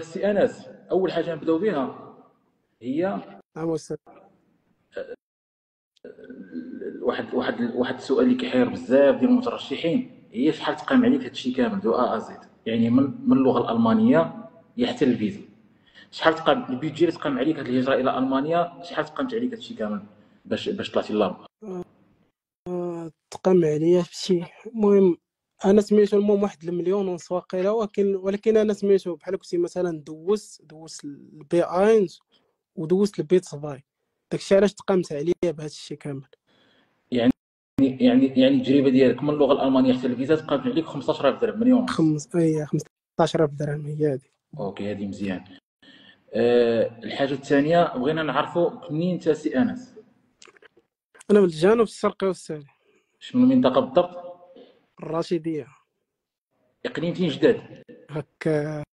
سي انس، اول حاجه نبداو بها هي نعم أستاذ. واحد السؤال اللي كيحير بزاف ديال المترشحين، هي شحال تقام عليك هادشي كامل دو ا زد، يعني من اللغه الالمانيه حتى الفيزا. شحال تقام البيدجي اللي تقام عليك هاد الهجره الى المانيا؟ شحال تقامت عليك هادشي كامل باش طلعتي لالمان؟ تقام عليا بشي، المهم انا سميتو المهم 1,000,000 ونص واقيلا، ولكن انا سميتو بحال كنتي مثلا دوزت البي اينز ودوزت البي تسفاي، داكشي علاش تقامت عليا بهذا الشيء كامل. يعني التجربه ديالك من اللغه الالمانيه حتى الفيزا تقامت عليك 15,000 درهم، مليون ونص. 15,000 درهم هي هذه. اوكي، هذه مزيان. الحاجه الثانيه بغينا نعرفوا منين انت سي انس؟ انا من الجنوب الشرقي أستاذ، شنو المنطقه بالضبط؟ الرشيديه. اقليم فين جداد؟ هكا هي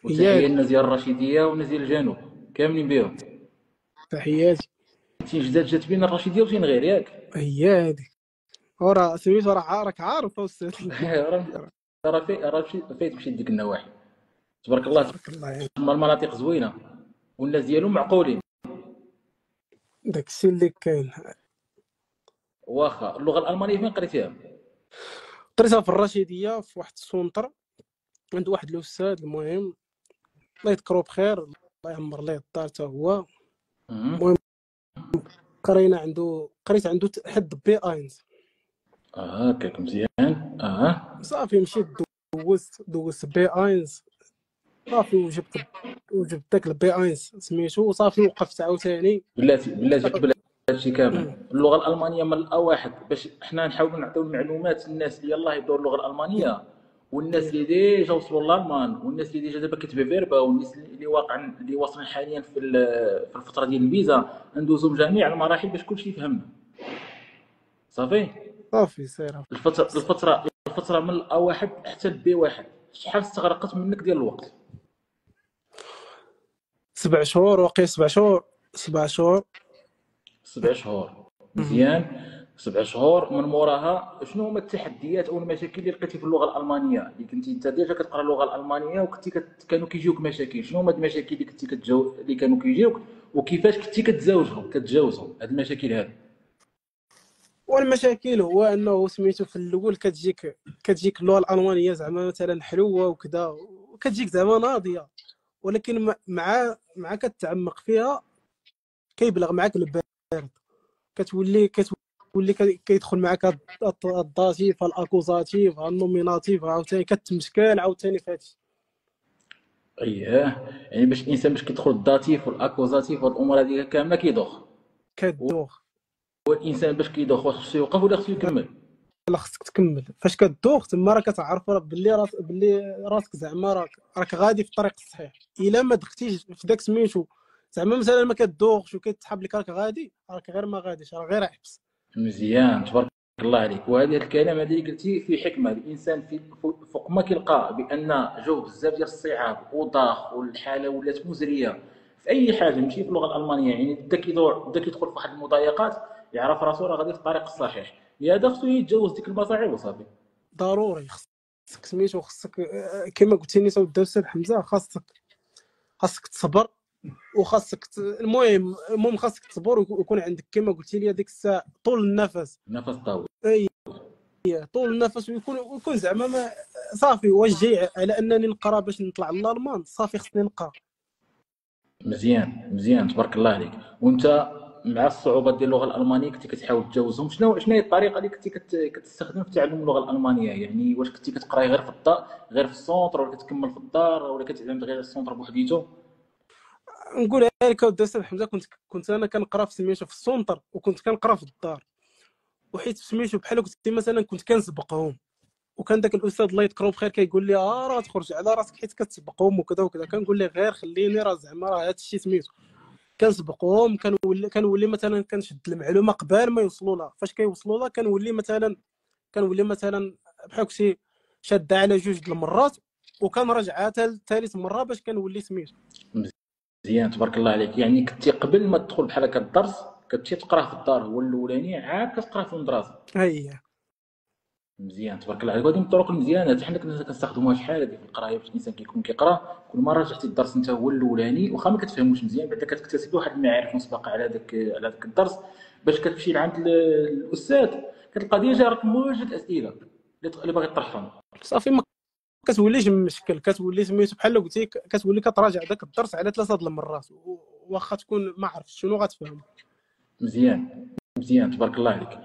وتحيه هذه. للناس ديال الرشيديه والناس ديال الجنوب كاملين بهم. تحياتي. تين جداد جات بين الرشيديه وتين غير ياك؟ هي هذه. ورا سميتو راك عارف أستاذ. راه فايت مشيت ديك النواحي. تبارك الله. تبارك الله يعني. تما المناطق زوينه والناس ديالهم معقولين. داكشي اللي كاين. واخا اللغه الالمانيه فين قريتيها؟ قريتها في الرشيديه في واحد السونتر عند واحد الاستاذ، المهم الله يذكرو بخير، الله يعمر ليه الدار حتى هو. المهم قريت عنده حد بي اينز. هكاك مزيان. صافي مشيت دوزت بي اينز. صافي وجبت داك البي اينز سميتو، وصافي وقفت عاوتاني. بلاتي قبل هادشي كامل، اللغه الالمانيه من الاواحد باش حنا نحاولوا نعطيو المعلومات للناس اللي يلاه يبداو اللغه الالمانيه، والناس اللي ديجا وصلوا للالمان، والناس اللي ديجا دابا كتبي فيربا، والناس اللي واصلين حاليا في الفتره ديال الفيزا، ندوزو جميع المراحل باش كلشي يفهمنا. صافي. صافي سير. الفتره من الاواحد حتى البي واحد، شحال استغرقت منك ديال الوقت؟ 7 شهور، واقيلا 7 شهور. 7 شهور. 7 شهور. مزيان. 7 شهور من موراها شنو هما التحديات او المشاكل اللي لقيتي في اللغه الالمانيه؟ اللي كنتي انت ديجا كتقرا اللغه الالمانيه وكنتي كانوا كيجيوك مشاكل، شنو هما المشاكل اللي كنتي اللي كانوا كيجيوك، وكيفاش كنتي كتجاوزهم هاد المشاكل هادو؟ والمشاكل هو انه سميتو في الاول كتجيك اللغه الالمانيه زعما مثلا حلوه وكذا، وكتجيك زعما ناضيه، ولكن مع كتعمق فيها كيبلغ معاك البال. كتولي كيدخل معاك الداتيف، الاكوزاتيف، النوميناتيف، عاوتاني كتمشكل عاوتاني في هادشي. اييه. يعني باش الانسان باش كيدخل الداتيف والاكوزاتيف والامور هذه كامله كيدوخ. كدوخ. والانسان باش كيدوخ واش خصو يوقف ولا خصو يكمل؟ لا، خصك تكمل. فاش كدوخ تما راه كتعرف باللي راسك زعما راك غادي في الطريق الصحيح. الا ما دختيش في داك سميتو، زعما مثلا ما كدوخش وكتحاب لك راك غادي، راك غير ما غاديش، راه غير حبس. مزيان، تبارك الله عليك. وهذا الكلام هذا اللي قلتي فيه حكمه. الانسان فوق ما كيلقى بان جو بزاف ديال الصعاب وضاق والحاله ولات مزريه في اي حاجه، ماشي في اللغه الالمانيه، يعني بدا كيدخل في واحد المضايقات، يعرف راسو راه غادي في الطريق الصحيح. هذا خصو يتجاوز ديك المصاعب وصافي. ضروري خصك سميتو، خصك كما قلتي لي سيدي الاستاذ حمزه، خاصك تصبر، وخاصك المهم خاصك تصبر، ويكون عندك كما قلتي لي هذيك الساعه طول النفس. نفس طاول. اي، طول النفس، ويكون زعما ما صافي واش جاي على انني نقرا باش نطلع للالمان، صافي خصني نقرا. مزيان مزيان، تبارك الله عليك. وانت مع الصعوبات ديال اللغه الالمانيه كنتي كتحاول تجاوزهم، شنو هي الطريقه اللي كنتي كتستخدم في تعلم اللغه الالمانيه؟ يعني واش كنتي كتقراي غير في الدار، غير في السونتر، ولا كتكمل في الدار، ولا كتعلم غير السونتر بوحديتو؟ نقولها لك اودي استاذ حمزه، كنت انا كنقرا في سميتو في السونتر، وكنت كنقرا في الدار، وحيت سميتو بحال كنت مثلا كنت كنسبقهم، وكان داك الاستاذ الله يذكره بخير كيقول لي راه تخرج على راسك حيت كتسبقهم وكذا وكذا. كنقول ليه غير خليني، راه زعما راه هذا الشيء سميتو كنسبقهم. كنولي مثلا كنشد المعلومه قبل ما يوصلوا لها، فاش كيوصلوا لها كنولي مثلا بحال كشي شاده على 2 د المرات، وكنرجعها ثالث مره باش كنولي سميتو. مزيان، تبارك الله عليك. يعني كنتي قبل ما تدخل بحال هكا الدرس كتمشي تقراه في الدار هو الاولاني، عاد كتقراه في المدرسه. هي مزيان تبارك الله عليك. هذه من الطرق المزيانه، حتى حنا كنا كنستخدموها شحال هذه في القرايه، باش الانسان كيكون كيقرا كل مره رجعتي الدرس انت هو الاولاني، واخا ما كتفهموش مزيان بعدا كتكتسب واحد المعارف مسبقه على داك الدرس، باش كتمشي لعند الاستاذ كتلقى ديجا راك موجد اسئله اللي باغي تطرحهم. صافي ما كتوليش مشكل، كتولي سميتو بحال قلتي كتولي كتراجع داك الدرس على 3 المرات واخا تكون ما عرفتش شنو غتفهم. مزيان تبارك الله عليك.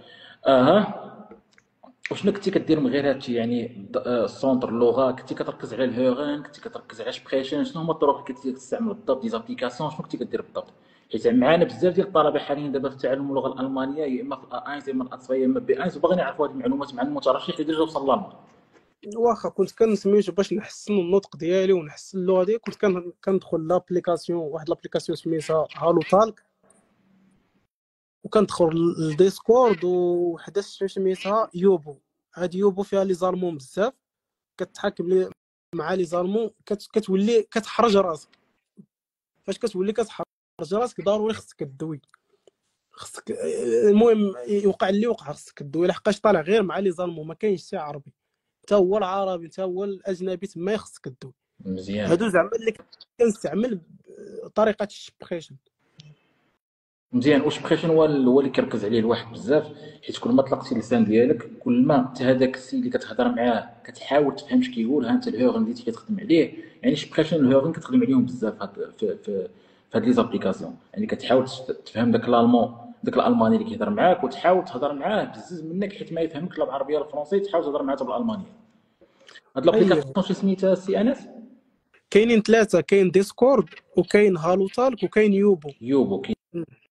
وشنو كنتي كدير من غير هادشي؟ يعني السونتر اللغه كنتي كتركز على الهوغن، كنتي كتركز على سبريشن، شنو هما الطرق اللي كنتي كتستعمل بالضبط؟ دي زابليكاسيون شنو كنتي كدير بالضبط؟ حيت معانا بزاف ديال الطلبه حاليا دابا في تعلم اللغه الالمانيه، يا اما في A1 يا اما الA2 يا اما B1، وباغيين يعرفوا هذه المعلومات مع المترشح اللي ديجا وصل للالمان. واخا كنت كنسميتو باش نحسن النطق ديالي ونحسن اللغه ديالي، كنت كندخل لابليكاسيون، واحد لابليكاسيون سميتها هالو تالك، وكندخل للديسكورد، وحدا سميتها يوبو. هاد يوبو فيها لي زالمون بزاف، كتحاكم لي مع لي زالمون، كتولي كتحرج راسك. فاش كتولي كتحرج راسك ضروري خصك تدوي، خصك المهم يوقع اللي وقع خصك تدوي، لحقاش طالع غير مع لي زالمون، ما كاينش حتى عربي، حتى هو العربي حتى هو الاجنبي تما خصك تدوي. مزيان هادو زعما اللي كنستعمل طريقه الشبريشن. مزيان. واش بريشن هو اللي كيركز عليه الواحد بزاف، حيت كل ما طلقتي اللسان ديالك كل ما انت هذاك السيد اللي كتهضر معاه كتحاول تفهم اش كيقول. ها انت الهوغن اللي كتخدم عليه، يعني بريشن الهوغن كتخدم عليهم بزاف في هاد لي زابليكاسيون، يعني كتحاول تفهم داك الالمون، داك الالماني اللي كيهضر معاك، وتحاول تهضر معاه بزز منك حيت ما يفهمك لا بالعربيه لا بالفرنسي، تحاول تهضر معاه بالالمانيه. هاد لابليكاسيون اييه شنو سميتها سي انس؟ كاينين 3، كاين ديسكورد وكاين هالو تالك وكاين يوبو. يوبو.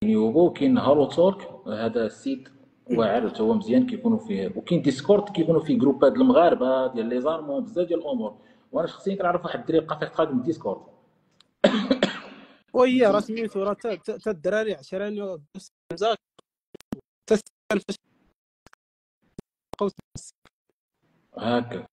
يوبو كاين هالو توك، هذا السيت واعر حتى هو مزيان كيكونوا فيه، وكاين ديسكورد كيكونوا فيه جروبات المغاربه ديال لي زارمون بزاف ديال الامور. وانا شخصيا كنعرف واحد الدري بقى فيه قاعد من ديسكورد. وهي راه سميتو راه تا الدراري عشراني حتى فاش بقاو هكا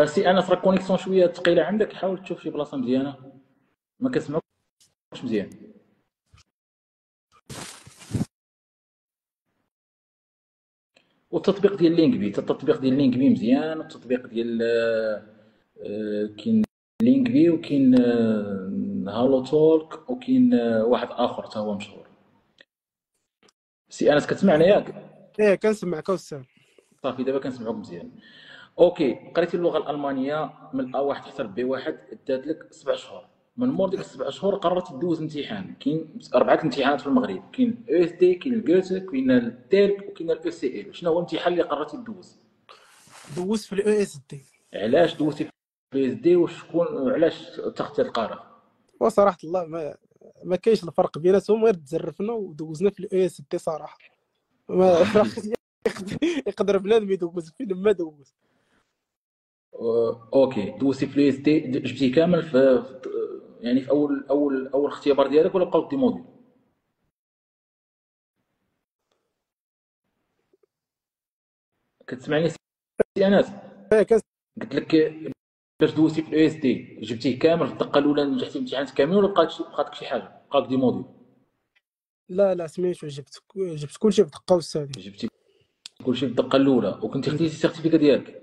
سي انس راه كونيكسيون شويه ثقيله عندك، حاول تشوف شي بلاصه مزيانه، ما كنسمعوكش مزيان. والتطبيق ديال لينكبي، التطبيق ديال لينكبي مزيان، والتطبيق ديال كاين لينكبي، وكاين هالو تولك، وكاين واحد اخر حتى هو مشهور. سي انس كتسمعنا ياك؟ ايه كنسمعك استاذ. صافي دابا كنسمعوك مزيان. اوكي، قريتي اللغه الالمانيه من A1 حتى B1، دات لك 7 شهور. من مور ديك ال7 شهور قررتي دوز امتحان. كاين 4 امتحانات في المغرب، كاين ESD، كاين الجوته، كاين التيرك، وكاين الECL. شنو هو الامتحان اللي قررتي دوز؟ دوزت في الاو اس دي. علاش دوزتي في ESD، وشكون علاش اتخذتي هذا القرار؟ وصراحه الله ما كاينش الفرق بيناتهم، غير تزرفنا ودوزنا في الاو اس دي صراحه. ما يقدر بنادم يدوز فين ما دوز. اوكي، دوزتي في ESD، جبتي كامل يعني في اول اختبار ديالك، ولا بقاو دي موديل؟ كتسمعني سي انس؟ قلت لك باش دوزتي في ESD جبتيه كامل في الدقه الاولى، نجحتي الامتحانات كاملين، ولا بقاتك شي حاجه، بقاك دي موديل؟ لا سميتو جبت كلشي في دقه استاذي. جبتي كلشي في الدقه الاولى، وكنتي خديتي السيرتيفيكا ديالك؟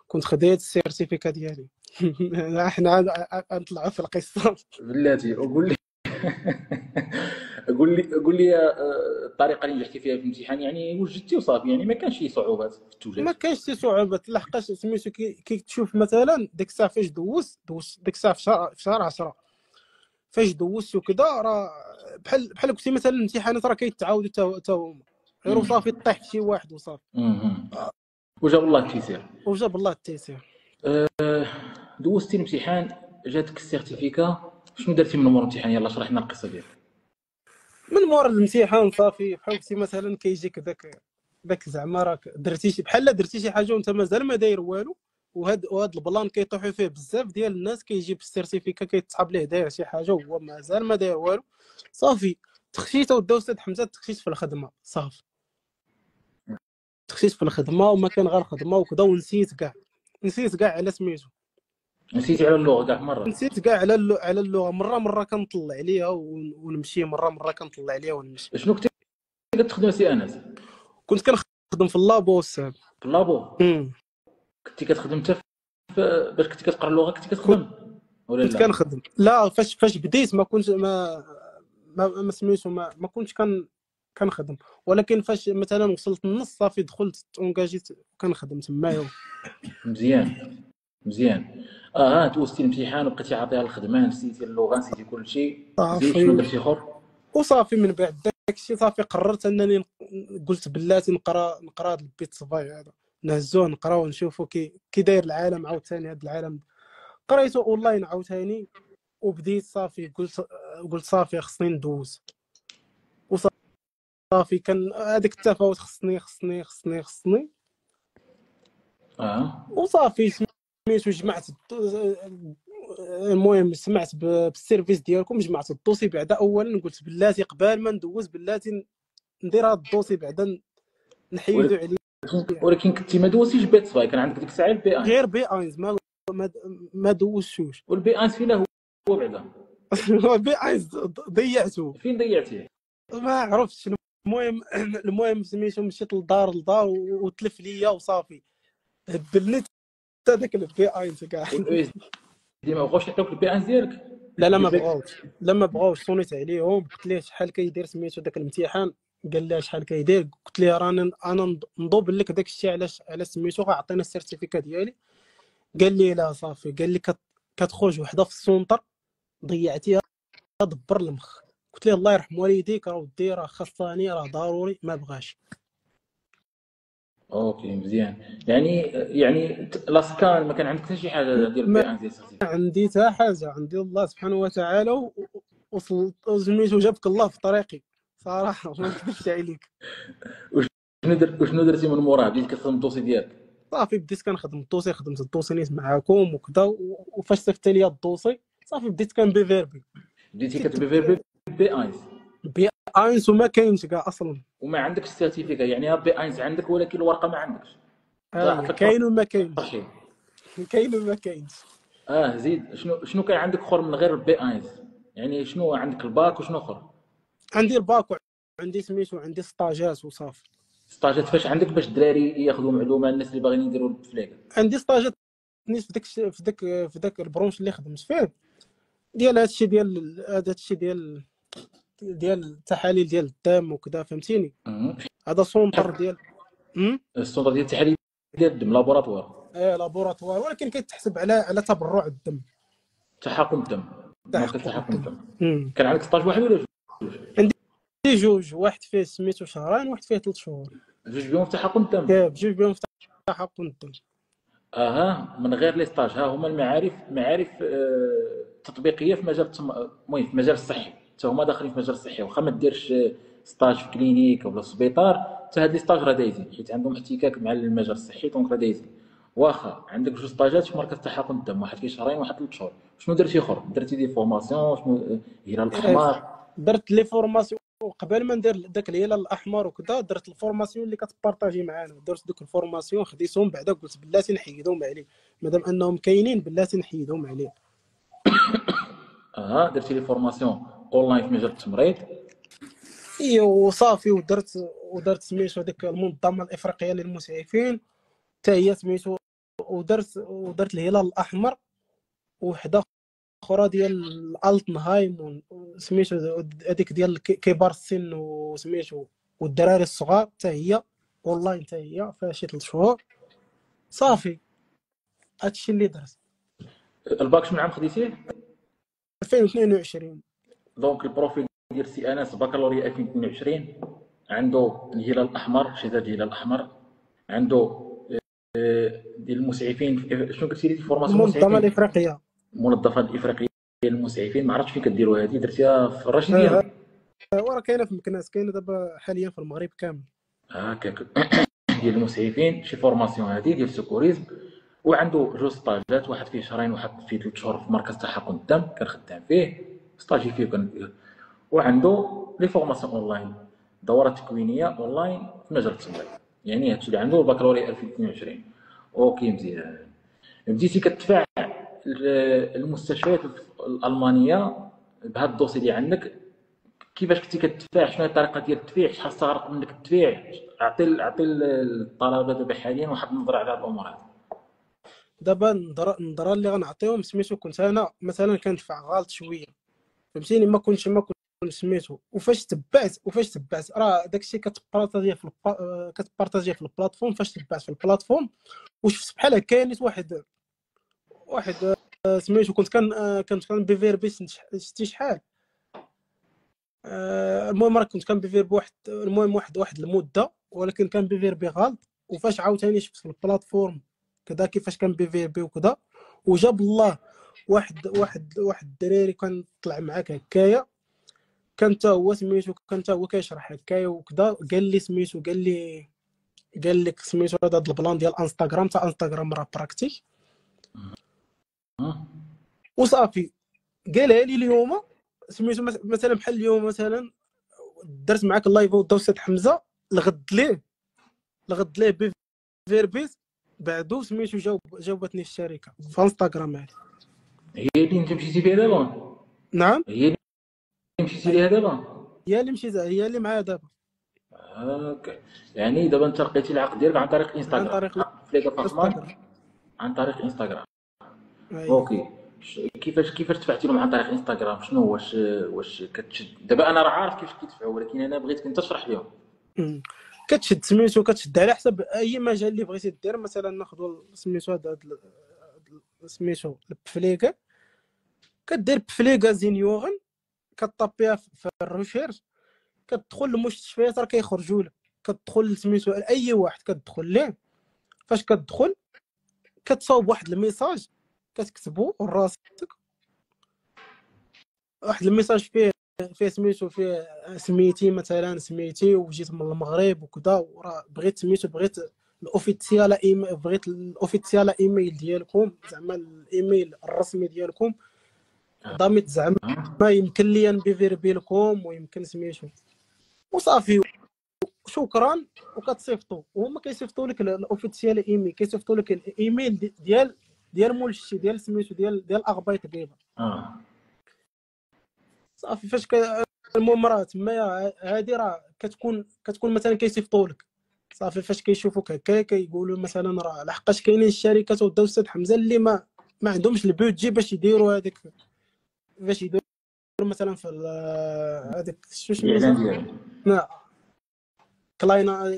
كنت خديت السيرتيفيكا ديالي. احنا نطلعوا في القصه. بلاتي وقول لي قول لي الطريقه اللي نجحتي فيها في الامتحان، يعني وجدتي وصافي، يعني ما كانش شي صعوبات في التوجيه؟ ما كاينش شي صعوبات، لحقاش سميتو كي تشوف مثلا ديك الساعه فاش دوزت ديك الساعه في شهر 10 فاش دوزت وكذا، راه بحال قلتي مثلا الامتحانات راه كيتعاودوا حتى هما، غير وصافي طيح في شي واحد وصافي. وجاب الله التيسير. وجاب الله التيسير. دوزتي الامتحان، جاتك السيرتيفيكا، شنو درتي من مور الامتحان؟ يلا شرح لنا القصه ديالك. من مور الامتحان صافي بحال قلتي مثلا كيجيك داك زعما راك درتي شي حاجه وانت مازال ما داير والو، وهاد البلان كيطيحوا فيه بزاف ديال الناس، كيجيب السيرتيفيكا كيتصحاب ليه داير شي حاجه وهو مازال ما داير والو. صافي تخشيت وداو استاذ حمزه، تخشيت في الخدمه صافي، تخشيت في الخدمه وما كان غير الخدمه وكذا، ونسيت كاع على سميتو. نسيتي على اللغه كاع مره؟ نسيت كاع على اللغه. مره كنطلع عليها ونمشي، مره كنطلع عليها ونمشي. شنو كنتي كتخدم سي انس؟ كنت كنخدم في اللابو السام. في اللابو؟ كنتي كتخدم حتى باش كنتي كتقرا اللغه كنتي كتخدم ولا كنت لا؟ كنخدم. لا، فاش بديت ما كنت ما سميتو ما كنتش كنخدم، ولكن فاش مثلا وصلت النص صافي دخلت اونجاجيت كنخدم تمايا. مزيان مزيان. ها دوزتي الامتحان وبقيتي عاطيها الخدمه، نسيتي اللغه نسيتي كل شيء، زيد شنو صافي درتي اخر؟ وصافي من بعد داكشي صافي قررت انني قلت بلاتي نقرا هاد البيت صباي هذا، نهزوه نقراو ونشوفوا كي داير العالم عاوتاني. هاد العالم قريته اونلاين عاوتاني وبديت صافي قلت صافي خصني ندوز. وصافي كان هذاك التفاوت خصني اه وصافي سميتو جمعت المهم سمعت بالسيرفيس ديالكم، جمعت الدوسي بعدا. اولا قلت بلاتي قبل ما ندوز بلاتي ندير هاد الدوسي بعدا نحيدو عليه. ولكن كنتي ما دوزتيش بي تصفاي، كان عندك ديك الساعه البي اينز. غير بي اينز ما دوزتوش. والبي اينز فينا هو بعدا؟ بي اينز ضيعته، فين ضيعتيه؟ ما عرفتش. المهم سميتو مشيت لدار وتلف ليا وصافي هبلني حتى داك البي اينز كاع. والاو اس دي ما بغاوش يعطيوك البي اينز ديالك؟ لا ما بغاوش صونيت عليهم قلت ليه شحال كيدير سميتو داك الامتحان. قال لي شحال كيدير؟ قلت ليه رانا انا نضوب لك داك الشيء علاش سميتو غعطينا السيرتيفيكا ديالي. قال لي لا صافي، قال لي كتخرج وحده في السونتر ضيعتيها دبر المخ. قلت ليه الله يرحم والديك راه ودي راه خاصني راه ضروري، ما بغاش. اوكي مزيان. يعني لاسكان ما كان عندك حتى شي حاجه ديال ما البي اينز ديال سيرتيفيكا؟ عندي حتى حاجه، عندي الله سبحانه وتعالى وصلت سميتو جابك الله في طريقي صراحه ما نكذبش عليك. وشنو درتي من موراه؟ بديتي كتخدم الدوسي ديالك؟ صافي بديت كنخدم الدوسي، خدمت الدوسي نيت معاكم وكذا. وفاش صيفط لي الدوسي صافي بديت كنبيفيربي. بديتي كتبيفير بي اينز؟ بي اينس وما كاينش كاع اصلا. وما عندكش السيرتيفيكا؟ يعني بي اينز عندك ولكن الورقه ما عندكش؟ ضاعت لك كاين وما في كاينش. الارشيف. كاين وما كاينش. زيد شنو كان عندك اخر من غير البي اينز؟ يعني شنو عندك؟ الباك وشنو اخر؟ عندي الباك وعندي سميتو عندي ستاجات وصافي. ستاجات فاش عندك باش الدراري ياخذوا معلومه، الناس اللي باغيين يديروا الفليكه؟ عندي ستاجات نيت في داك البرونش اللي خدمت فيه، ديال هادشي ديال التحاليل ديال الدم وكذا، فهمتيني. هذا سونتر ديال السونتر ديال التحاليل ديال الدم، لابوراتوار. لابوراتوار، ولكن كيتحسب على تبرع الدم. تحقن الدم، مركز تحقق تحقن الدم. الدم. كان عندك ستاج واحد ولا جوج؟ عندي جوج، واحد فيه سميتو شهرين وواحد فيه 3 شهور. جوج بيهم في تحقن الدم؟ بجوج بهم في تحقق الدم. من غير لي ستاج، ها هما معارف تطبيقيه في مجال المهم في مجال الصحي، حتى هما داخلين في مجال الصحي. واخا ما ديرش ستاج في كلينيك ولا في سبيطار، حتى هاد لي ستاج راه دايزين حيت عندهم احتكاك مع المجال الصحي، دونك راه دايزين. واخا عندك جوج ستاجات في مركز تحقن الدم، واحد فيه شهرين وواحد 3 شهور. شنو درتي اخر؟ درتي دي فورماسيون؟ شنو الهلال الاحمر؟ درت لي فورماسيون قبل ما ندير داك الهلال الاحمر وكذا. درت الفورماسيون اللي كتبارطاجي معانا، درت دوك الفورماسيون خديتهم بعدا قلت بلاتي نحيدهم عليه مادام انهم كاينين، بلاتي نحيدهم عليه. درتي لي فورماسيون اونلاين في مجال التمريض؟ وصافي ودرت سميتو هذيك المنظمه الافريقيه للمسعفين حتى هي سميتو. ودرت الهلال الاحمر وحده اخرى ديال التنهايم سميتو هذيك ديال كبار السن وسميتو والدراري الصغار حتى هي اونلاين حتى هي فيها شي 3 شهور. صافي هادشي اللي درت. الباك شنو عام خديتيه؟ 2022. دونك البروفيل ديال سي انس بكالوريا 2022 عنده الهلال الاحمر، شهاده الهلال الاحمر، عنده ديال المسعفين. شنو قلتي لي؟ فورماسيون المنظمه المسعفين، الافريقيه. المنظمه الافريقيه للمسعفين. ما عرفتش فين كديروا هذه، درتيها في الرشيديه؟ وراه كاينه في مكناس، كاينه دابا حاليا في المغرب كامل. هكاك. ديال المسعفين شي فورماسيون هذه ديال السكوريزم. وعنده جوج ستاجات، واحد فيه شهرين وواحد فيه 3 شهور في مركز تحقن الدم كان خدام فيه ستاجي فيه وعنده لي فورماسيون اونلاين، دورات تكوينيه اونلاين في مجال التمريض. يعني هادشي اللي عنده البكالوريا 2022. اوكي مزيان. بديتي كتدفع المستشفيات الالمانيه بهذا الدوسي اللي عندك، كيفاش كنتي كتدفع، شنو هي الطريقه ديال التدفيع، شحال استغرق منك التدفيع؟ اعطي الطلبه دابا حاليا واحد النظره على هذه الامور هذه. دابا النظره اللي غنعطيهم سميتو، كنت انا مثلا كندفع غالط شويه، فهمتيني، ما كنت سميتو. وفاش تبعت راه داكشي كتبارطاجيه في البلاتفورم. فاش تبعت في البلاتفورم وشفت بحال هكا نيت واحد سميتو، كنت كان بيفيربي شتي شحال. المهم راه كنت كان بيفيربي المهم واحد المده، ولكن كان بيفيربي غلط. وفاش عاوتاني شفت في البلاتفورم كذا كيفاش كان بيفيربي وكذا، وجاب الله واحد الدراري كان طلع معاك هكايا، كان حتى هو سميتو، كان حتى هو كيشرح هكايا وكذا. قال لي سميتو، قال لك سميتو هذا البلان ديال انستغرام، تاع انستغرام راه براكتيك وصافي. قالها لي اليوم سميتو، مثلا بحال اليوم مثلا درت معاك اللايف وداو سيد حمزه، لغد ليه بفيربيس بعدو سميتو جاوبتني الشركه في انستغرام هذه. هي اللي انت مشيتي فيها دابا؟ نعم، هي اللي مشيتي ليها دابا؟ هي اللي معايا دابا هاك يعني دابا انت لقيتي العقد ديالك عن طريق عن انستغرام طريق في لي ديبارتمون؟ الانستغرام. عن طريق انستغرام. اي اوكي. كيفاش دفعتي لهم عن طريق انستغرام؟ شنو واش كتشد دابا؟ انا راه عارف كيفاش كيدفعوا، ولكن انا بغيتك انت تشرح لهم. كتشد سميتو، كتشد على حسب اي مجال اللي بغيتي دير. مثلا ناخذ سميتو هذا سميتو البفليكا، كدير بفليكا زينيوغن، كطابيها في الريشيرش، كتدخل للمستشفيات راه كيخرجوا لك. كتدخل سميتو اي واحد كتدخل ليه، فاش كتدخل كتصاوب واحد الميساج كتكتبو لراسك، واحد الميساج فيه سميتو، فيه سميتي مثلا، سميتي وجيت من المغرب وكذا، وراه بغيت سميتو، بغيت الاوفيسيال ايميل ديالكم، زعما الايميل الرسمي ديالكم، ضامن زعما يمكن لي نبيفيربي لكم ويمكن سميتو وصافي. شكرا. وكتصيفطوا وهما كيصيفطوا لك الاوفيسيال ايميل، كيصيفطوا لك الايميل ديال مول الشي ديال سميتو ديال اغبايط كيبا. اه صافي فاش المهم راه تما هادي راه كتكون مثلا كيصيفطوا لك صافي. فاش كيشوفوك هكا كيقولوا مثلا راه لحقاش كاينين الشركات وداو السيد حمزه اللي ما عندهمش البودجي باش يديروا هذيك، باش يديروا مثلا في هذيك شو الاعلان سميتها، ديالهم. كلاينا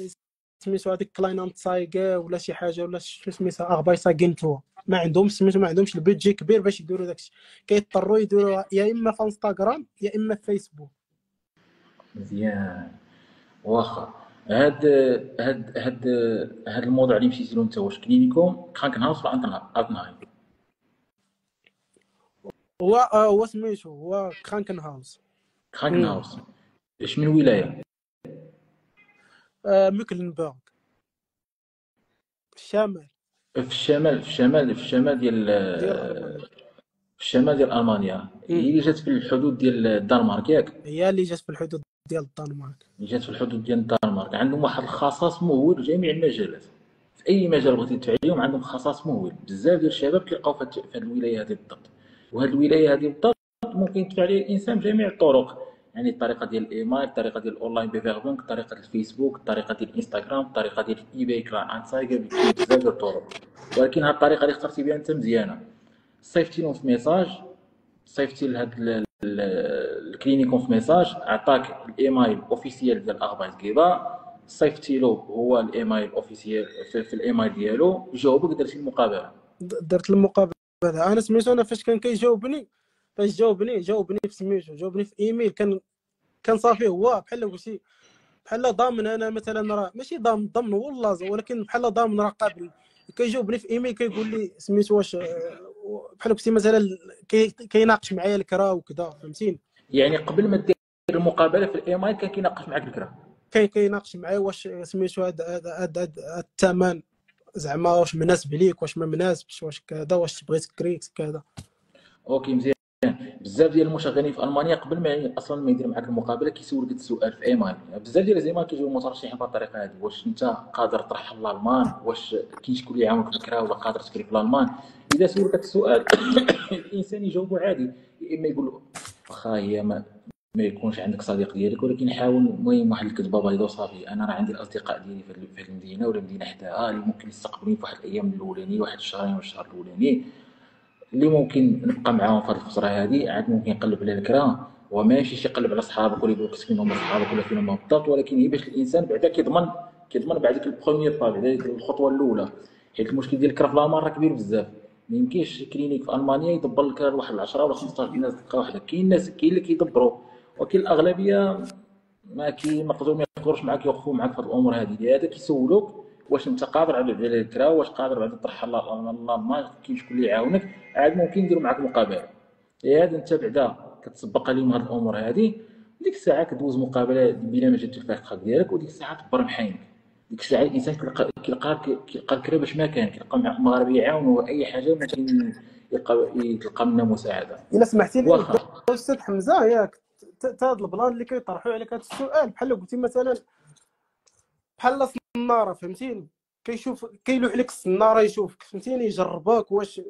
سميتو هذيك كلاينا تسايغ ولا شي حاجه ولا شو سميتها اغباي ساكينتو، ما عندهمش سميتو، ما عندهمش البودجي كبير باش يديروا داكشي. كيضطروا يديروا يا اما في انستغرام يا اما في فيسبوك. مزيان. واخا. هاد الموضوع اللي مشيتي له انت، واش كلينيكوم كرانكنهاوس ولا التنهايم؟ هو سميتو هو كرانكنهاوس. كرانكنهاوس. اش من ولايه؟ ميكلنبورغ في الشمال في الشمال ديال المانيا. في الشمال ديال المانيا. هي اللي جات في الحدود ديال الدنمارك ياك؟ هي اللي جات في الحدود ديال الدنمارك. اللي جات في الحدود ديال الدنمارك. عندهم واحد الخصاص مهول في جميع المجالات. في اي مجال بغيتي تدفع ليهم عندهم خصاص مهول. بزاف ديال الشباب كيلقاو في هاد الولايه هذه بالضبط. وهاد الولايه هذه بالضبط ممكن يدفع عليها الانسان بجميع الطرق، يعني الطريقه ديال الايميل، الطريقه ديال الاونلاين بيفيربونك، الطريقه ديال الفيسبوك، الطريقه ديال الانستغرام، الطريقه ديال الاي باي كلان انسايغر. كاين بزاف ديال الطرق، ولكن هاد الطريقه اللي اخترتي بها انت مزيانه. صيفطتي لهم في ميساج، صيفطتي لهاد الكلينيكون في ميساج، عطاك الايميل اوفيسيال ديال اغبايت كيبا، صيفطتي له هو الايميل اوفيسيال في الايميل ديالو، جاوبك، درتي المقابله. درت المقابله. انا سميتو، انا فاش كان كيجاوبني، فاش جاوبني في سميتو، جاوبني في ايميل، كان صافي هو بحال قلتي، بحال ضامن انا مثلا، راه ماشي ضامن والله، ولكن بحال ضامن راه قابل. كيجاوبني في ايميل كيقول لي سميتو واش بحال قلتي مثلا كيناقش معايا الكرا وكذا، فهمتيني. يعني قبل ما دير المقابله في الايميل كان كيناقش معاك الفكره؟ كيناقش معايا واش سميتو هذا الثمن زعما واش مناسب ليك، واش ما مناسبش، واش كذا، واش بغيت كريت كذا. اوكي مزيان. بزاف ديال المشغلين في المانيا قبل ما اصلا ما يدير معاك المقابله كيسولك هذا السؤال في ايميل. بزاف ديال الزملاء كيجيو مترشحين بهذه الطريقه هذه، واش انت قادر ترحل لالمان، واش كاين شكون اللي يعاونك في الكرا، ولا قادر تكري في الالمان. اذا سولك هذا السؤال الانسان يجاوبه عادي، يا اما يقول واخا هي ما يكونش عندك صديق ديالك، ولكن حاول المهم واحد الكذبه بيضاء وصافي. انا راه عندي الاصدقاء ديالي في هذه المدينه ولا مدينه حداها اللي ممكن يستقبلوني في واحد الايام الاولاني، واحد الشهرين ولا الشهر الاولاني اللي ممكن نبقى معاهم في هذه الفتره هذه. عاد ممكن يقلب على الكرا وماشي شي يقلب على صحابك ولا يقول لك فين هما صحابك ولا فين هما بالضبط، ولكن هي باش الانسان بعدا كيضمن بعد ديك البروميير با، بعد ديك الخطوه الاولى. حيت المشكل ديال الكرا في الالمان راه كبير بزاف، ما يمكنش كلينيك في المانيا يدبر لك واحد 10 ولا 15 ناس دقه واحده. كاين اللي كيدبروا، ولكن الاغلبيه ما يقدروش معاك يوقفوا معاك في هذه الامور هذه. لهذا كيسولوك واش انت قادر على الكرا، واش قادر بعد ترحل لالمان، كاين شكون اللي يعاونك. عاد ممكن يديروا معاك مقابله. لهذا انت بعدا كتسبق عليهم هذه الامور هذه، ديك الساعه كدوز مقابله بلا ما جات الفاك ديالك، وديك الساعه تبر محاينك. ديك الساعه الانسان كيلقى الكرا باش ما كان، كيلقى مغاربه يعاونوا اي حاجه ممكن يتلقى منها مساعده. الا سمحتي لي واخا استاذ حمزه، ياك هذا البلان اللي كيطرحوا عليك هذا السؤال بحال قلتي مثلا بحال الصناره، فهمتيني؟ كيلوح لك الصناره يشوفك، فهمتيني؟ يجربك واش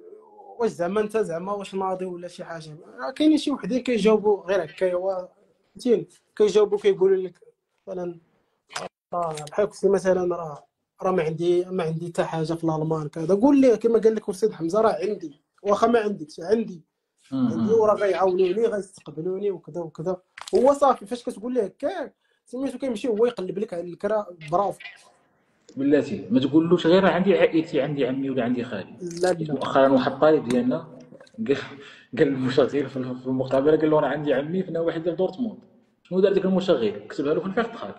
زعما انت زعما واش ناضي ولا شي حاجه. كاينين شي وحدين كيجاوبوا غير هكايا، فهمتيني؟ كيجاوبوا كيقولوا لك مثلا بحال قلتي مثلا راه ما عندي حتى حاجه في الالمان كذا. قول لي كما قال لك الاستاذ حمزه، راه عندي، واخا ما عندكش عندي وراه غيعاونوني غيستقبلوني وكذا وكذا. هو صافي فاش كتقول ليه هكاك سميتو كيمشي هو يقلب لك على الكرا برافو. بلاتي ما تقولوش غير عندي عائلتي، عندي عمي ولا عندي خالي. لا مؤخرا واحد الطالب ديالنا قال المشغل في المقابله، قال له انا عندي عمي في نواحي ديال دورتموند. شنو دار ديك المشغل؟ كتبها له في الفيرتخاك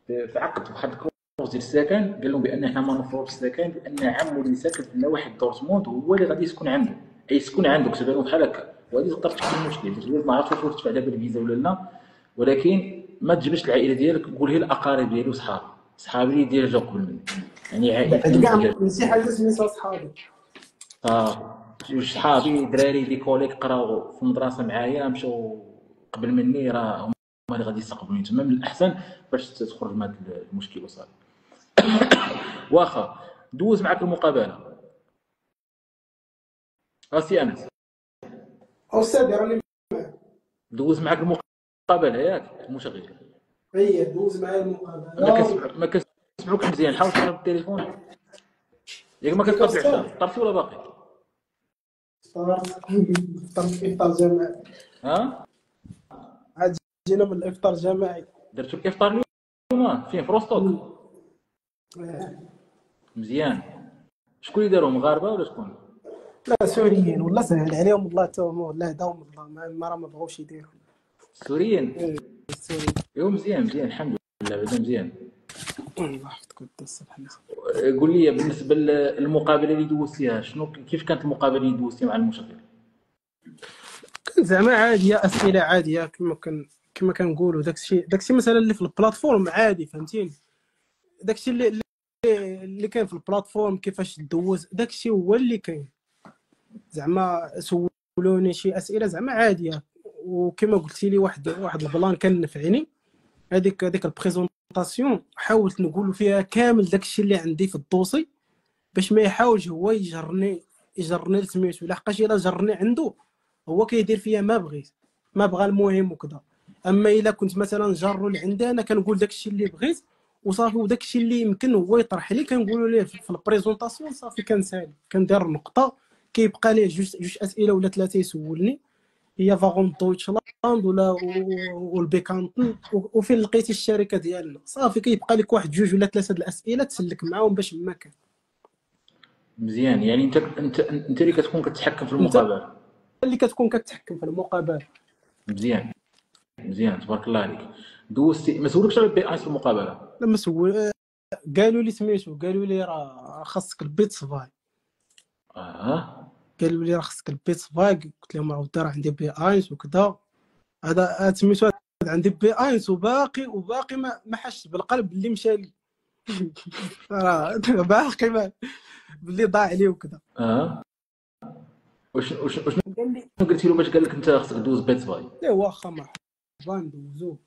في عقد واحد الكورس ديال السكن، قال لهم بان حنا ما نوفروش السكن، بان عمو اللي ساكن في نواحي دورتموند هو اللي غادي يسكن عنده، اي يسكن عنده. كتبها لهم بحال هكا، وهذه تقدر تكون المشكل. ما عرفتش واش تدفع دابا الفيزا ولا لا، ولكن ما تجبدش العائله ديالك، قول هي الاقارب ديالي وصحابي اللي ديال جاو قبل مني، يعني عائلتي كاع ماشي حاجه سميتها صحابي. جوج صحابي دراري دي كوليك قراو في المدرسه معايا مشاو قبل مني، راه هما اللي غادي يستقبلوني تما. من الاحسن باش تخرج من هذا المشكل وصافي. واخا دوز معك المقابله اسي انس، استاذ راني دوز معك المقابله ياك المشغل. هي دوز معايا المقابله. ما كنسمعوكش مزيان، حاول تقرب التليفون ياك. ما كتقربش العشاء طرفتي ولا باقي؟ فطرت افطار جماعي. عاد جينا من الافطار الجماعي. درتو الافطار اليوم فين؟ في روستوك؟ مزيان. شكون اللي دارهم، مغاربه ولا شكون؟ لا سوريين، والله سهل عليهم الله تا هما، والله داهم الله ما راه ما بغاوش يديروا. سوريين؟ السوريين ايوا مزيان الحمد لله، بعدا مزيان. الله يحفظك السي حمزه. قول لي بالنسبه للمقابله اللي دوزتيها، كيف كانت المقابله اللي دوزتيها مع المشغل؟ كان زعما عاديه، اسئله عاديه كما كنقولوا. داكشي مثلا اللي في البلاتفورم عادي، فهمتيني؟ داكشي اللي كاين في البلاتفورم كيفاش دوز، داكشي هو اللي كاين. زعما سولوني شي اسئله زعما عاديه، وكما قلتي لي واحد البلان كان نفعني. هذيك البريزونطاسيون حاولت نقول فيها كامل داكشي اللي عندي في الدوسي، باش ما يحاولش هو يجرني لسميتو، لحقاش الا جرني عنده هو كيدير فيا ما بغى المهم وكذا. اما الا كنت مثلا جارو اللي عندي انا كنقول داكشي اللي بغيت وصافي، وداكشي اللي يمكن هو يطرح لي كنقولوا ليه في البريزونطاسيون صافي. كنسالي كندير نقطه، كيبقى ليه جوج اسئله ولا ثلاثه يسولني، هي فاغون دويتشلاند ولا والبيكانتن وفين لقيتي الشركه ديالنا، صافي كيبقى لك واحد جوج ولا ثلاثه الاسئله تسلك معاهم باش ما كان. مزيان، يعني انت اللي كتكون كتحكم في المقابله، اللي كتكون كتحكم في المقابله. مزيان تبارك الله عليك. دوزتي ما سولكش على البي اي في المقابله؟ لما سول قالوا لي سميتو، قالوا لي راه خاصك البيت صفاي. قالوا لي راه خاصك البيت صفاي. قلت لهم راه ودي راه عندي بي اينس وكذا، هذا سميتو عندي بي اينس وباقي ما حش بالقلب اللي مشى لي. راه باقي ما باللي ضاع لي وكذا. واش قلتي له باش قال لك انت خاصك دوز بيت صفاي؟ ايوا واخا مرحبا ندوزو.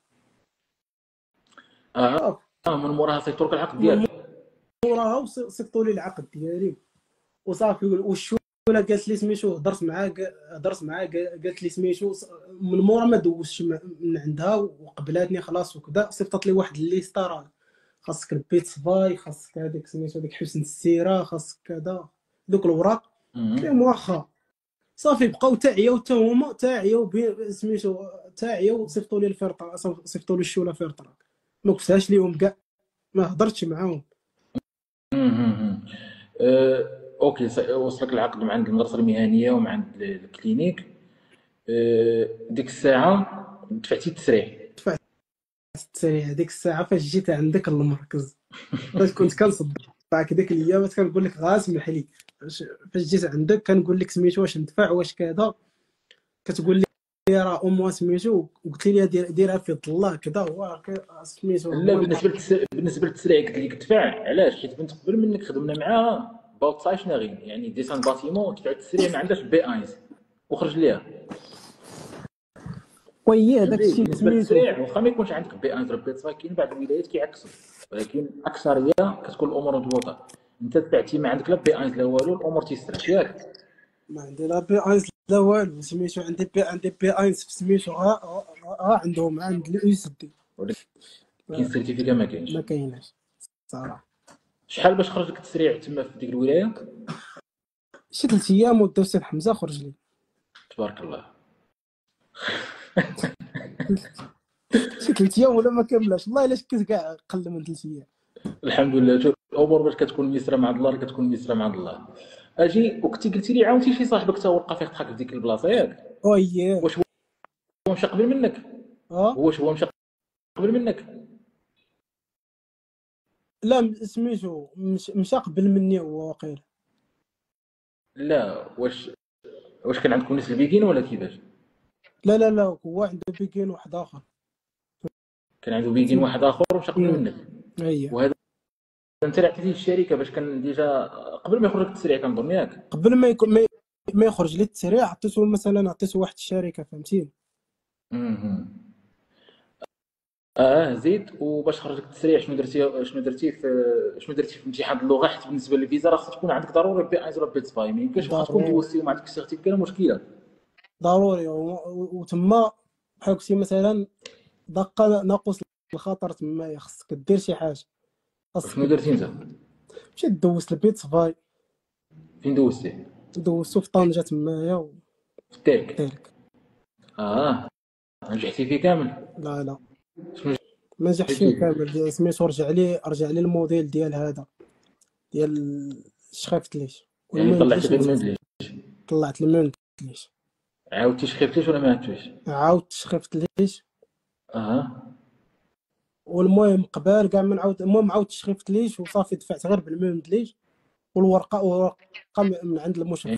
من موراها صيفطوا لك العقد ديالك؟ موراها وصيفطوا لي العقد ديالي وصافي. والشويه الاولى قالت لي سميتو، هضرت معاه قالت لي سميتو من مورا ما دوزتش من عندها وقبلاتني خلاص وكذا، صيفطت لي واحد الليسته راه خاصك البيت سباي، خاصك هذاك سميتو هذاك حسن السيره، خاصك كذا دوك الوراق. قلت لهم واخا صافي، بقاو تعياو حتى هما تعياو سميتو تعياو، صيفطوا لي الفرطه، صيفطوا لي الشوله فرطه، ما كنتهاش ليهم كاع، ما هضرتش معاهم. مهم. اوكي، وصلك العقد مع عند المدرسه المهنيه ومع عند الكلينيك. ديك الساعه دفعتي التسريع. دفعت التسريع هذيك الساعه فاش جيت عندك المركز، فاش كنت كنصدعك ديك الايامات كنقول لك اسمح لي، فاش جيت عندك كنقول لك سميتو واش ندفع واش كذا، كتقول لي راه اموا سميتو، وقلت لي ديرها في الله كذا، هو سميتو لا، المهم. بالنسبه للتسريع قلت لك دفع علاش؟ حيت بنت قبل منك خدمنا معاها باوتسايشنغين، يعني ديسان باتيمون، دفعت التسريع ما عندهاش بي اينز وخرج ليها. وي هذاك فهمتي؟ الشيء بالنسبه سميتو. للتسريع واخا ما يكونش عندك بي اينز ولا بي 2، كاين بعض الولايات كيعكسوا، ولكن اكثريه كتكون الامور مضبوطه. انت دفعتي ما عندك لا بي اينز لا والو، الامور تيسرات ياك. ما عندي لا بي اينز لا والو سميتو، عندي بي اينز في سميتو، عندهم عند اليو اس دي ولكن السيرتيفيكا ما كاينش. ما كايناش صراحه. شحال باش خرج لك التسريع تما في ديك الولايه؟ شي 3 ايام وداو سي حمزه خرج لي. تبارك الله. شي 3 ايام ولا ما كاملاش والله، الا شكيت كاع قل من 3 ايام. الحمد لله. شوف الامور باش كتكون ميسره مع الله، كتكون ميسره مع الله. اجي وكنتي قلتي لي عاونتي شي صاحبك تا هو لقى فيك ضحك في ديك البلاصه ياك؟ وي واش هو مشى قبل منك؟ اه واش هو مشى قبل منك؟ لا سميتو مشى قبل مني هو واقيلا. لا، واش كان عندكم نفس البيكين ولا كيفاش؟ لا هو عنده بيكين واحد اخر. كان عنده بيكين واحد اخر ومشى قبل منك. هي وهذا انت اللي عطيتيه الشركه باش كان ديجا قبل ما يخرج لك التسريع كنظن ياك؟ قبل ما يكون ما يخرج لي التسريع، عطيته مثلا، عطيته واحد الشركه فهمتيني. مهم. زيد. وباش خرج لك التسريع شنو درتي في امتحان اللغه؟ حيت بالنسبه للفيزا راه خصك تكون عندك ضروري بي اينز ولا بي سباي، ما يمكنش واخا تكون ضروري دوزتي وما عندكش السيرتيفيكا مشكله. ضروري وتما بحال قلتي مثلا دقه ناقص الخطر، تما خصك دير شي حاجه، وشنو خاصك درتي انت؟ مشيت دوزت البيت صفاي، فين دوزتي؟ دوزتو في طنجه تمايا في الترك؟ وديرك. اه، نجحتي فيه كامل؟ لا شنو ما نجحش فيه جبتي فيه؟ كامل، سميتو رجع لي الموديل ديال هذا، ديال شخيفتليش، يعني طلعتي والمندليش غير مزيان. المنزلي؟ طلعت المندليش، عاودتي شخيفتيش ولا ما عادتوش؟ عاودت شخيفتليش، اه. والمهم قبال كاع ما نعاود، المهم عاودت شخيفتليش وصافي، دفعت غير بالمندليش، ورقه من عند يعني المشغل.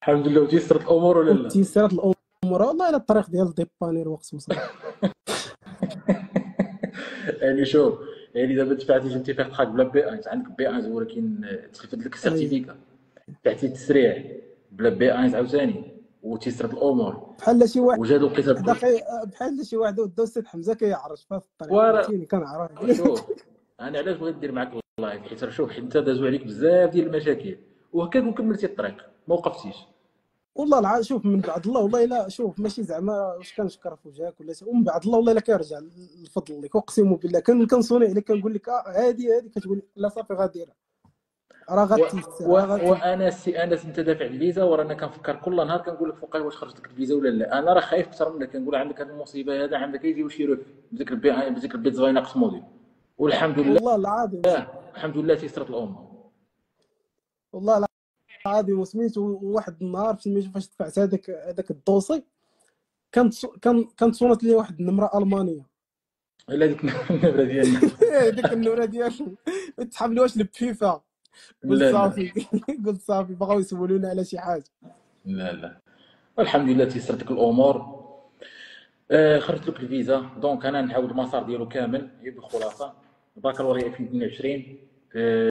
الحمد لله وتيسرت الامور ولا لا؟ وتيسرت الامور والله، الى الطريق ديال ديباني الوقت وصل. يعني شوف، يعني دابا دفعتي جبتي فيه الحق بلا بي اينز، عندك بي اينز ولكن تلفت لك اي السيرتيفيكا، دفعتي التسريع بلا بي اينز عاوتاني وتيسرت الامور بحال شي واحد وجا لقيتها بحال شي واحد ودو السيد حمزه كيعرج فيها في الطريق ورا. فهمتيني، كنعرج. شوف، انا علاش بغيت ندير معاك اللايف، حيت راه شوف، حيت انت دازوا عليك بزاف ديال المشاكل وهكاك وكملتي الطريق ما وقفتيش. والله شوف من بعد الله والله، لا شوف ماشي زعما واش كنشكر في وجهك ولا ومن بعد الله والله الا كيرجع الفضل لك، اقسم بالله كنصوني عليك، كنقول لك هذه كتقول لي لا صافي غاديرها، راه غتيسر راه وانا سي انس انت دافع الفيزا، ورانا كنفكر كل نهار كنقول لك فوقاي واش خرجت لك الفيزا ولا لا. انا راه خايف اكثر منك، كنقول عندك هذه المصيبه، هذا عندك يجيو شيروك بذيك البيت زوين ناقص موديل. والحمد لله، والله العظيم. الحمد لله تيسرت الامور. والله العظيم وسميتو واحد النهار سميتو فاش دفعت هذاك الدوسي، كانت صونت لي واحد النمره المانيه. الا ديك النمره ديالنا. ديك النمره ديالهم تحب لي واش لبيفا، قلت لا لا صافي. قلت صافي بغاو يسولونا على شي حاجه. لا لا، الحمد لله تيسرت لك الامور. خرجت لك الفيزا، دونك انا نعاود المسار ديالو كامل. هي بالخلاصه بكالوريا 2022.